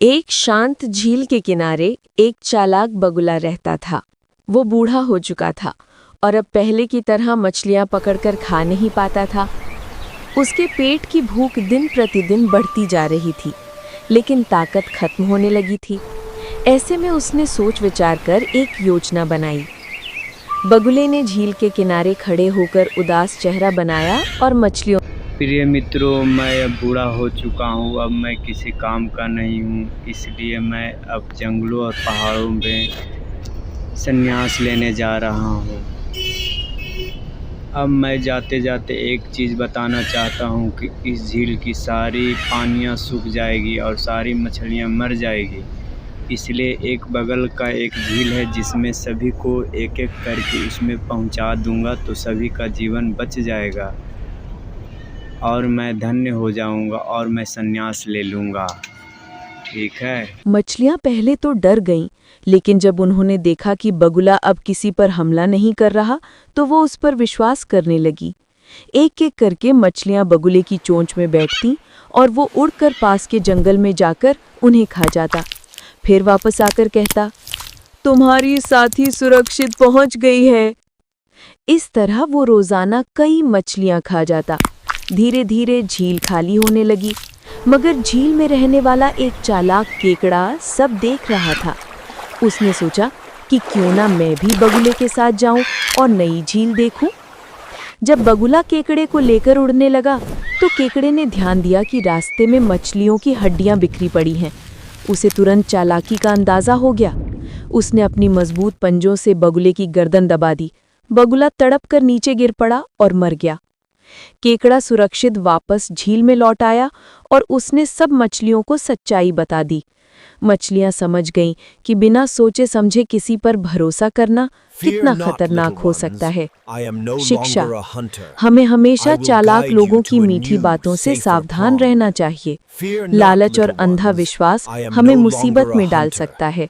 एक शांत झील के किनारे एक चालाक बगुला रहता था। वो बूढ़ा हो चुका था और अब पहले की तरह मछलियां पकड़कर खा नहीं पाता था। उसके पेट की भूख दिन प्रतिदिन बढ़ती जा रही थी, लेकिन ताकत खत्म होने लगी थी। ऐसे में उसने सोच विचार कर एक योजना बनाई। बगुले ने झील के किनारे खड़े होकर उदास चेहरा बनाया और मछलियों प्रिय मित्रों, मैं अब बूढ़ा हो चुका हूँ। अब मैं किसी काम का नहीं हूँ, इसलिए मैं अब जंगलों और पहाड़ों में संन्यास लेने जा रहा हूँ। अब मैं जाते जाते एक चीज़ बताना चाहता हूँ कि इस झील की सारी पानियाँ सूख जाएगी और सारी मछलियाँ मर जाएगी। इसलिए एक बगल का एक झील है जिसमें सभी को एक एक करके उसमें पहुँचा दूँगा, तो सभी का जीवन बच जाएगा और मैं धन्य हो जाऊंगा और मैं संन्यास ले लूंगा। ठीक है। मछलियां पहले तो डर गईं, लेकिन जब उन्होंने देखा कि बगुला अब किसी पर हमला नहीं कर रहा, तो वो उस पर विश्वास करने लगी। एक एक करके मछलियां बगुले की चोंच में बैठतीं और वो उड़कर पास के जंगल में जाकर उन्हें खा जाता। फिर वापस आकर कहता, तुम्हारी साथी सुरक्षित पहुंच गई है। इस तरह वो रोजाना कई मछलियां खा जाता। धीरे धीरे झील खाली होने लगी, मगर झील में रहने वाला एक चालाक केकड़ा सब देख रहा था। उसने सोचा कि क्यों ना मैं भी बगुले के साथ जाऊं और नई झील देखूं। जब बगुला केकड़े को लेकर उड़ने लगा, तो केकड़े ने ध्यान दिया कि रास्ते में मछलियों की हड्डियां बिखरी पड़ी हैं। उसे तुरंत चालाकी का अंदाजा हो गया। उसने अपनी मजबूत पंजों से बगुले की गर्दन दबा दी। बगुला तड़प कर नीचे गिर पड़ा और मर गया। केकड़ा सुरक्षित वापस झील में लौट आया और उसने सब मछलियों को सच्चाई बता दी। मछलियां समझ गईं कि बिना सोचे समझे किसी पर भरोसा करना कितना खतरनाक हो सकता है। शिक्षा: हमें हमेशा चालाक लोगों की मीठी बातों से सावधान रहना चाहिए। लालच और अंधा विश्वास हमें मुसीबत में डाल सकता है।